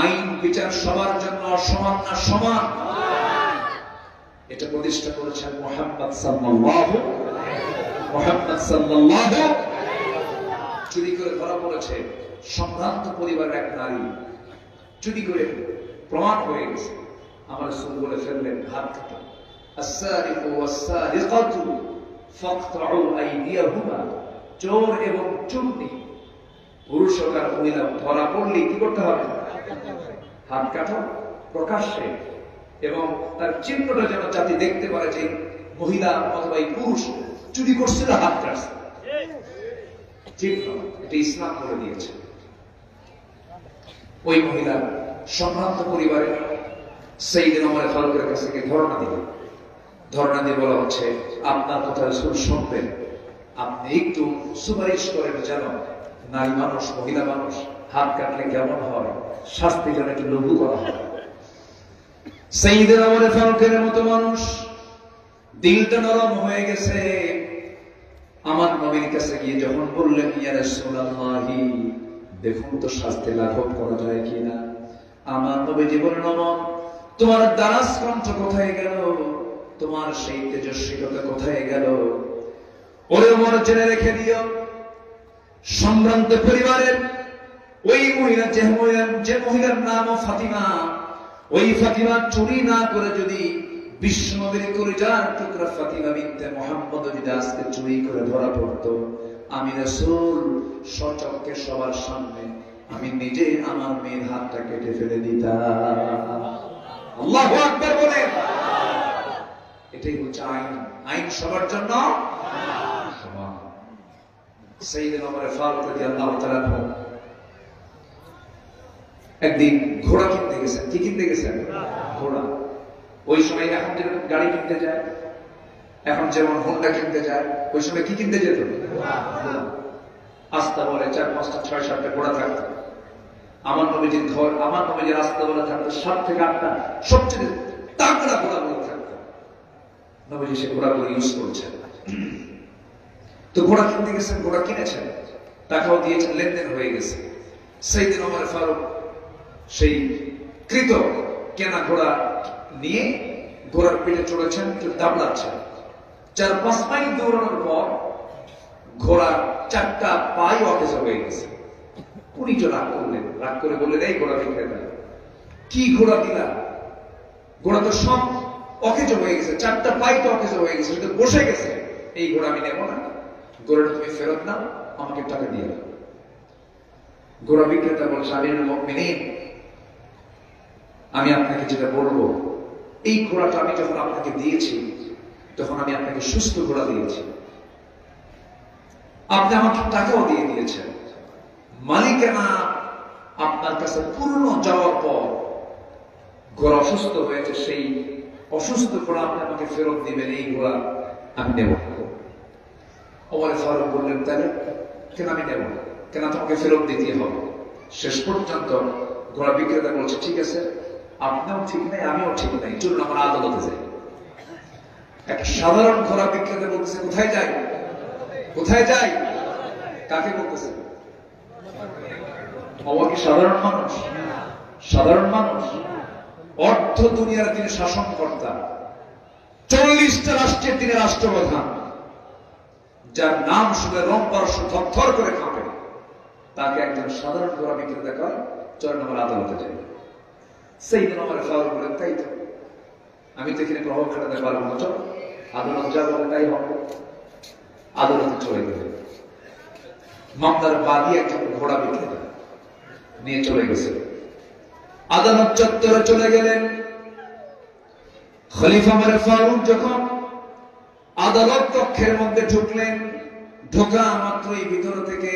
আইন বিচার সবার জন্য সমান না সমান? এটা প্রতিষ্ঠা করেছেন মুহাম্মদ সাল্লাল্লাহু। চুরি করে ধরা পড়েছে সম্ভ্রান্ত পরিবারের এক নারী, চুরি করে প্রমাণ হয়ে গেছে। আমার রাসূল বলে ফেললেন, হাত কাটো। আস-সারিকু ওয়াস-সারিকাতু ফাকতাউ আইদিয়াহুমা। চোর এবং চুরনি, পুরুষ হোক আর মহিলা, ধরা পড়লে কি করতে হবে? হাত কাটো প্রকাশ্যে, এবং তার চিহ্নটা যেন জাতি দেখতে পারে যে মহিলা অথবা এই পুরুষ চুরি করছিল, হাত কাটছে। চিহ্ন এটা ইসলাম করে দিয়েছে। ওই মহিলা সম্ভ্রান্ত পরিবারে সাইয়েদনা ওমর ফারুকের কাছে গিয়ে ধর্ণা দিল। ধর্ণা দিয়ে বলা হচ্ছে, আপনার কথা রাসূল শুনবেন, আপনি একটু সুপারিশ করেন যেন নারী মানুষ, মহিলা মানুষ হাত কাটলে কেমন হয়, শাস্তি যেন একটু লঘু করা হয়। সাইয়েদনা ওমর ফারুকের মতো মানুষ, দিলটা নরম হয়ে গেছে। আমার নবীর কাছে গিয়ে যখন বললেন, ইয়া রাসূলুল্লাহ, দেখুন তো শাস্তি লাঘব করা যায় কিনা। আমার নবীজি বললেন, ওমর, তোমার দারাজ কণ্ঠ কোথায় গেল? তোমার সেই তেজস্বিতা কোথায় গেল? ওরে ওমর, জেনে রেখে দিও, সম্ভ্রান্ত পরিবারের ওই মহিলা, যে মহিলার নাম ফাতিমা, ওই ফাতিমা চুরি না করে যদি বিশ্ব নবীর কলিজার টুকরা ফাতিমা বিনতে মুহাম্মদ যদি আজকে চুরি করে ধরা পড়তো, আমি রাসূল সচক্ষে সবার সামনে আমি নিজে আমার মেয়ের হাতটা কেটে ফেলে দিতাম। আল্লাহু আকবার বলেন। এটাই হচ্ছে আইন। আইন সবার জন্য সমান। সাইয়েদনা ওমর ফারুক রাদিয়াল্লাহু তাআলা একদিন ঘোড়া কিনতে গেছেন। কি কিনতে গেছেন? ঘোড়া। ওই সময় এখন যেমন গাড়ি কিনতে যায়, এখন যেমন হোন্ডা কিনতে যায়, ওই সময় কি কিনতে যেত? আস্তা বলে 4, 5, 6, 7টা ঘোড়া থাকতো। আমার নবীজির ঘর, আমার নবীজির আস্তা বলে থাকতো 7 থেকে 8টা সবচেয়ে তাগড়া ঘোড়াগুলো থাকতো। নবীজি সে ঘোড়াগুলো ইউজ করছেন। তো ঘোড়া কিনতে গেছেন, ঘোড়া কিনেছেন, টাকাও দিয়েছেন, লেনদেন হয়ে গেছে। সাইয়েদনা ওমর ফারুক সেই কৃত কেনা ঘোড়া নিয়ে ঘোড়ার পেটে চড়েছেন, একটু দাবড়াচ্ছেন। 4-5 মাইল দৌড়ানোর পর ঘোড়ার 4টা পাই অকেজ হয়ে গেছে। উনি তো রাগ করলেন, রাগ করে বললেন, এই ঘোড়া বিক্রি দেন। কি ঘোড়া দিলা? ঘোড়া তো সব অকেজ হয়ে গেছে, 4টা পাই তো অকেজ হয়ে গেছে, শুধু বসে গেছে। এই ঘোড়া আমি নেব না, ঘোড়াটা তুমি ফেরত নাও, আমাকে টাকা দিয়ে দাও। ঘোড়া বিক্রেতা বলছে, আমিরুল মুমিনিন, আমি আপনাকে যেটা বলবো, এই ঘোড়াটা আমি যখন আপনাকে দিয়েছি তখন আমি আপনাকে সুস্থ ঘোড়া দিয়েছি, আপনি আমাকে টাকাও দিয়ে দিয়েছেন, মালিকানা আপনার কাছে পূর্ণ যাওয়ার পর ঘোড়া অসুস্থ হয়েছে, সেই অসুস্থ ঘোড়া আপনি আমাকে ফেরত দিবেন, এই ঘোড়া আমি নেব। ওমর ফারুক বললেন, তাহলে কেন আমি নেব, কেন তোমাকে ফেরত দিতে হবে? শেষ পর্যন্ত ঘোড়া বিক্রেতা বলছে, ঠিক আছে, আপনিও ঠিক নাই, আমিও ঠিক নাই, চলুন আমরা আদালতে যাই। এক সাধারণ ঘোড়া বিক্রেতা বলতেছে, কোথায় যাই, কোথায় যাই? কাকে বলতেছে? ওমর কি সাধারণ মানুষ? সাধারণ মানুষ। অর্ধ দুনিয়ার তিনি শাসনকর্তা, 40টা রাষ্ট্রের তিনি রাষ্ট্রপ্রধান, যার নাম শুনে রংপারস্য থরথর করে কাঁপে, তাকে একজন সাধারণ ঘোড়া বিক্রেতা করে, চলেন আমরা আদালতে যাই। সেই দিন আমার ফারুক বলেন, তাই তো, আমি তো এখানে প্রভাব খাটাতে পারবো না, চল আদালত যা বলে তাই হবে। আদালতে চলে গেলেন, মামলার বাদী একজন ঘোড়া বিক্রেতা নিয়ে চলে গেছে। আদালত চত্বরে চলে গেলেন। খলিফা ওমর ফারুক যখন আদালত কক্ষের মধ্যে ঢুকলেন, ঢোকা মাত্রই ভিতর থেকে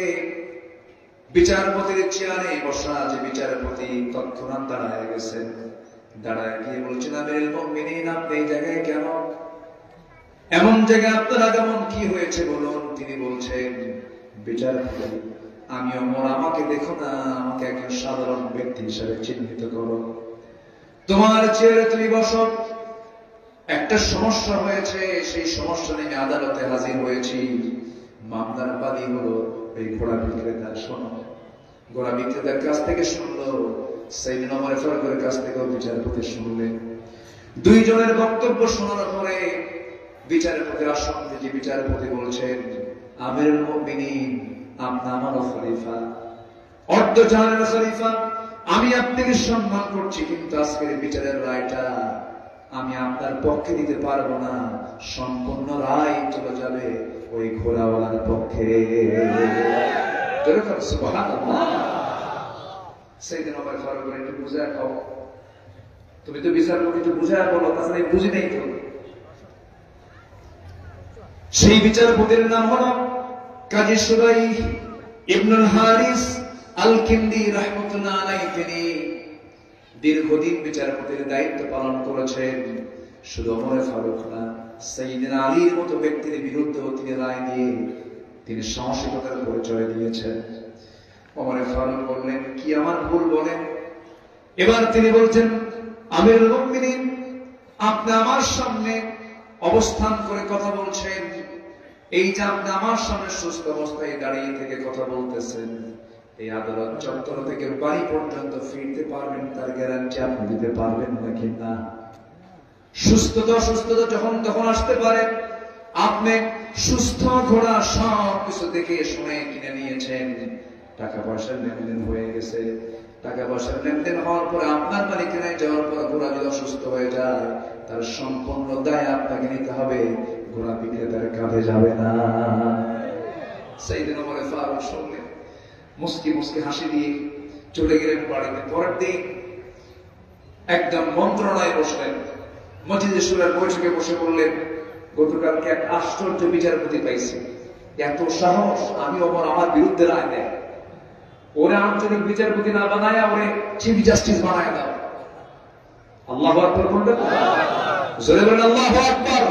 বিচারপতির চেয়ারে বসা যে বিচারপতি তৎক্ষণাৎ দাঁড়ায় গেছেন। দাঁড়ায় গিয়ে বলছেন, আমিরুল মুমিনিন, আপনি এই জায়গায় কেন? এমন জায়গায় আপনার আগমন কি হয়েছে বলুন? তিনি বলছেন, বিচারপতি, আমি ওমর, আমাকে দেখো না, আমাকে একজন সাধারণ ব্যক্তি হিসেবে চিহ্নিত করো, তোমার চেয়ারে তুমি বসো। একটা সমস্যা হয়েছে, সেই সমস্যা নিয়ে আদালতে হাজির হয়েছি। মামলার বাদী হলো এই ঘোড়া বিক্রেতা। শোনো, ঘোড়া বিক্রেতার কাছ থেকে শুনলো, সাইয়েদনা ওমর ফারুকের কাছ থেকেও বিচারপতি শুনলেন। দুইজনের বক্তব্য শোনার পরে বিচারপতির আসন থেকে বিচারপতি বলছেন, আমিরুল মুমিনিন, আপনি আমার খলিফা, অর্ধজাহানের খলিফা, আমি আপনাকে সম্মান করছি, কিন্তু আজকের বিচারের রায়টা আমি আপনার পক্ষে দিতে পারবো না, সম্পূর্ণ রায় চলে যাবে ওই ঘোড়াওয়ালার পক্ষে। সুবহানাল্লাহ। সাইয়েদনা ওমর ফারুক বলেন, একটু বুঝায় খাও, তুমি তো বিচার করতে, একটু বুঝায় বলো, তাছাড়া বুঝি নেই তো। সেই বিচারপতির নাম হলো কাজী সুরাইহ ইবনুল হারিস আল কিন্দি রাহমাতুল্লাহ আলাইহি। তিনি দীর্ঘদিন বিচারপতির দায়িত্ব পালন করেছেন। শুধু ওমর ফারুক না, সাইয়েদনা আলীর মতো ব্যক্তির বিরুদ্ধেও তিনি রায় দিয়ে তিনি সাহসিকতার পরিচয় দিয়েছেন। ওমর ফারুক বললেন, কি আমার ভুল বলেন? এবার তিনি বলছেন, আমিরুল মুমিনিন, আপনি আমার সামনে অবস্থান করে কথা বলছেন, এই যে আপনি আমার সামনে সুস্থ অবস্থায় দাঁড়িয়ে থেকে কথা বলতেছেন, এই আদালত চত্বর থেকে বাড়ি পর্যন্ত ফিরতে পারবেন তার গ্যারান্টি আপনি দিতে পারবেন নাকি না? সুস্থতা অসুস্থতা যখন তখন আসতে পারে। আপনি সুস্থ ঘোড়া সব কিছু দেখে শুনে কিনে নিয়েছেন, টাকা পয়সার লেনদেন হয়ে গেছে, টাকা পয়সার লেনদেন হওয়ার পরে আপনার মালিকানায় যাওয়ার পর ঘোড়া যদি অসুস্থ হয়ে যায়, তার সম্পূর্ণ দায় আপনাকে নিতে হবে, ঘোড়া বিক্রেতার কাঁধে যাবে না। সাইয়েদনা ওমর ফারুক শুনলেন, মুস্কি মুস্কি হাসি দিয়ে চলে গেলেন বাড়িতে। পরের দিন একদম মন্ত্রণায় বসলেন, মজলিসে শুরার বৈঠকে বসে বললেন, গতকালকে এক আশ্চর্য বিচারপতি পাইছি, এত সাহস, আমি ওমর আমার বিরুদ্ধে রায় দেয়, ওরে আঞ্চলিক বিচারপতি না বানায় ওরে চিফ জাস্টিস বানায় দাও। আল্লাহু আকবার বলবেন, জোরে বলেন আল্লাহু আকবার।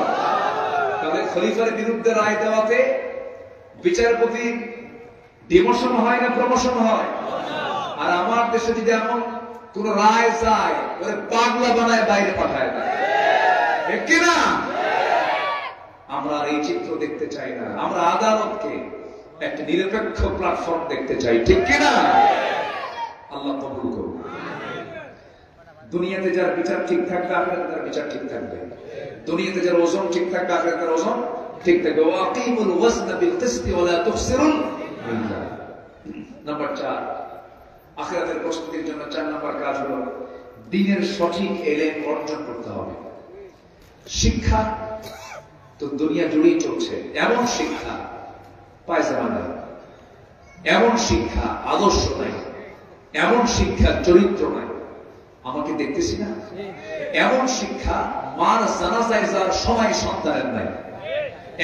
তাহলে খলিফার বিরুদ্ধে রায় দেওয়াতে বিচারপতি ডিমোশন হয় না প্রমোশন হয়? আর আমার দেশে যদি এমন কোন রায় যায়, ওরে পাগলা বানায় বাইরে পাঠায় না, ঠিক কিনা? আমরা এই চিত্র দেখতে চাই না, আমরা আদালতকে একটা নিরপেক্ষ প্ল্যাটফর্ম দেখতে চাই, ঠিক কিনা? আল্লাহ কবুল করুন। দুনিয়াতে যার বিচার ঠিক থাকবে, আখিরাতে তার বিচার ঠিক থাকবে। দুনিয়াতে যার ওজন ঠিক থাকবে, আখিরাতে তার ওজন ঠিক থাকবে। ওয়াকিমুল ওয়াজনা বিল কিসতি ওয়া লা তুখসিরুল মিজান। নাম্বার 4, আখিরাতের প্রস্তুতির জন্য 4 নাম্বার কাজ হলো দ্বীনের সঠিক ইলম অর্জন করতে হবে। শিক্ষা তো দুনিয়া জুড়েই চলছে, এমন শিক্ষা পায়জামা নাই, এমন শিক্ষা আদর্শ নাই, এমন শিক্ষা চরিত্র নাই, আমাকে দেখতেছি না, এমন শিক্ষা মার জানাজায় যাওয়ার সময় সন্তানের নাই,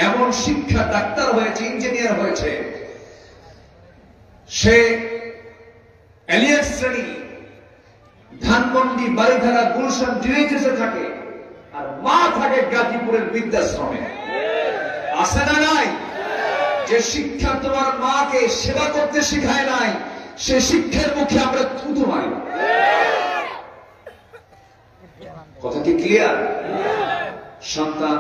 এমন শিক্ষা ডাক্তার হয়েছে, ইঞ্জিনিয়ার হয়েছে, সে এলিয়েট শ্রেণী ধানমন্ডি বাড়িধারা গুলশান ডিরেক্টরে থাকে, আর মা থাকে গাজীপুরের বৃদ্ধাশ্রমে। আছে না নাই? যে শিক্ষা তোমার মাকে সেবা করতে শিখায় নাই, সে শিক্ষার মুখে আমরা থুতু মারি। কথা কি ক্লিয়ার? সন্তান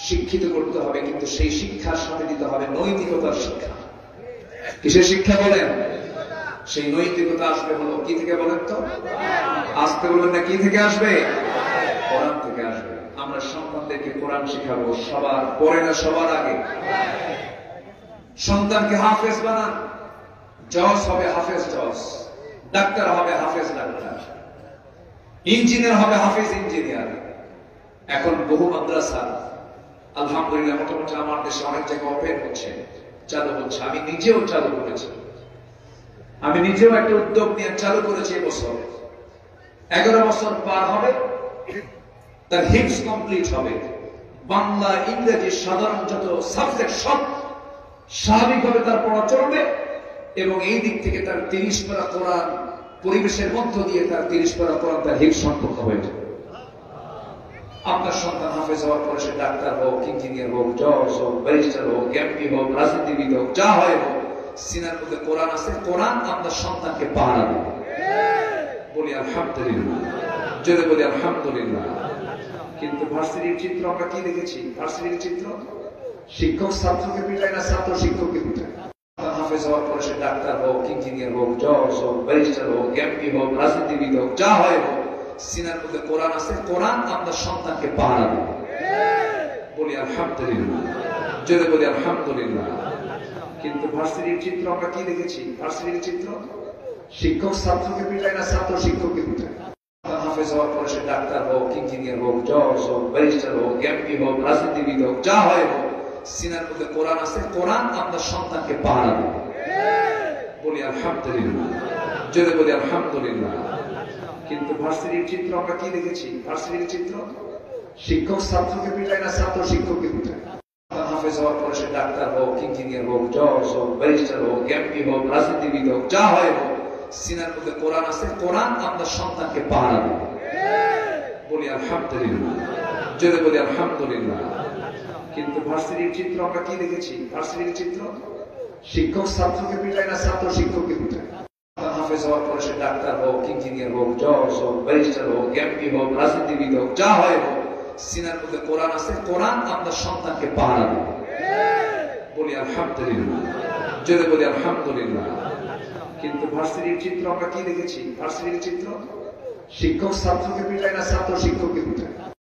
শিক্ষিত করতে হবে, কিন্তু সেই শিক্ষার সাথে দিতে হবে নৈতিকতার শিক্ষা। কিসের শিক্ষা বলেন? সেই নৈতিকতা আসবে হলো কি থেকে বলেন তো? আসতে বলবেন না, কি থেকে আসবে? কোরআন থেকে আসবে। আমরা সন্তানদেরকে কোরআন শিখাবো, সবার পরে না সবার আগে। সন্তানকে হাফেজ বানান, জজ হবে হাফেজ জজ, ডাক্তার হবে হাফেজ ডাক্তার, ইঞ্জিনিয়ার হবে হাফেজ ইঞ্জিনিয়ার। এখন বহু মাদ্রাসা আলহামদুলিল্লাহ মোটামুটি আমার দেশে অনেক জায়গায় ওপেন হচ্ছে, চালু হচ্ছে। আমি নিজেও চালু করেছি, আমি নিজেও একটা উদ্যোগ নিয়ে চালু করেছি। এবছর 11 বছর পার হবে, তার হিফজ কমপ্লিট হবে, বাংলা ইংরেজি সাধারণ যত সাবজেক্ট সব স্বাভাবিকভাবে তার পড়া চলবে, এবং এই দিক থেকে তার 30 পারা কোরআন পরিবেশের মধ্য দিয়ে তার 30 পারা কোরআন তার হিফজ সম্পর্ক হয়ে যাবে। আপনার সন্তান হাফেজ হওয়ার পরে সে ডাক্তার হোক, ইঞ্জিনিয়ার হোক, জজ হোক, ব্যারিস্টার হোক, এমপি হোক, রাজনীতিবিদ হোক, যা হয় হোক, সিনার মধ্যে কোরআন আছে, কোরআন আপনার সন্তানকে পাহারা দেবে। বলি আলহামদুলিল্লাহ, জোরে বলি আলহামদুলিল্লাহ। কিন্তু ভার্সিটির চিত্র আমরা কি দেখেছি? ভার্সিটির চিত্র শিক্ষক ছাত্রকে পিটায় না, ছাত্র শিক্ষককে পিটায়। হাফেজ হওয়ার পরে সে ডাক্তার হোক, ইঞ্জিনিয়ার হোক, জজ হোক, ব্যারিস্টার হোক, এমপি হোক, রাজনীতিবিদ হোক, যা হয় হোক, সিনার মধ্যে কোরআন আছে, কোরআন আপনার সন্তানকে পাহারা দেবে। বলি আলহামদুলিল্লাহ, জোরে বলি আলহামদুলিল্লাহ। কিন্তু ভার্সিটির চিত্র আমরা কি দেখেছি? ভার্সিটির চিত্র শিক্ষক ছাত্রকে পিটায় না, ছাত্র শিক্ষককে পিটায়। হাফেজ হওয়ার পরে সে ডাক্তার হোক, ইঞ্জিনিয়ার হোক, জজ হোক, ব্যারিস্টার হোক, এমপি হোক, রাজনীতিবিদ হোক, যা হয় হোক, সিনার মধ্যে কোরআন আছে, কোরআন আপনার সন্তানকে পাহারা দেবে। বলি আলহামদুলিল্লাহ, জোরে বলি আলহামদুলিল্লাহ। কিন্তু ভার্সিটির চিত্র আমরা কি দেখেছি? ভার্সিটির চিত্র শিক্ষক ছাত্রকে পিটায় না, ছাত্র শিক্ষককে পিটায়। হাফেজ হওয়ার পরে সে ডাক্তার হোক, ইঞ্জিনিয়ার হোক, জজ হোক, ব্যারিস্টার হোক, এমপি হোক, রাজনীতিবিদ হোক, যা হয় হোক, সিনার মধ্যে কোরআন আছে, কোরআন আপনার সন্তানকে পাহারা দেবে। বলি আলহামদুলিল্লাহ, জোরে বলি আলহামদুলিল্লাহ। কিন্তু ভার্সিটির চিত্র আমরা কি দেখেছি? ভার্সিটির চিত্র শিক্ষক ছাত্রকে পিটায় না, ছাত্র শিক্ষককে পিটায়। হাফেজ হওয়ার পরে সে ডাক্তার হোক, ইঞ্জিনিয়ার হোক, জজ হোক, ব্যারিস্টার হোক, এমপি হোক, রাজনীতিবিদ হোক, যা হয় হোক, সিনার মধ্যে কোরআন আছে, কোরআন আপনার সন্তানকে পাহারা দেবে। বলি আলহামদুলিল্লাহ, জোরে বলি আলহামদুলিল্লাহ। কিন্তু ভার্সিটির চিত্র আমরা কি দেখেছি? ভার্সিটির চিত্র শিক্ষক ছাত্রকে পিটায় না, ছাত্র শিক্ষককে পিটায়।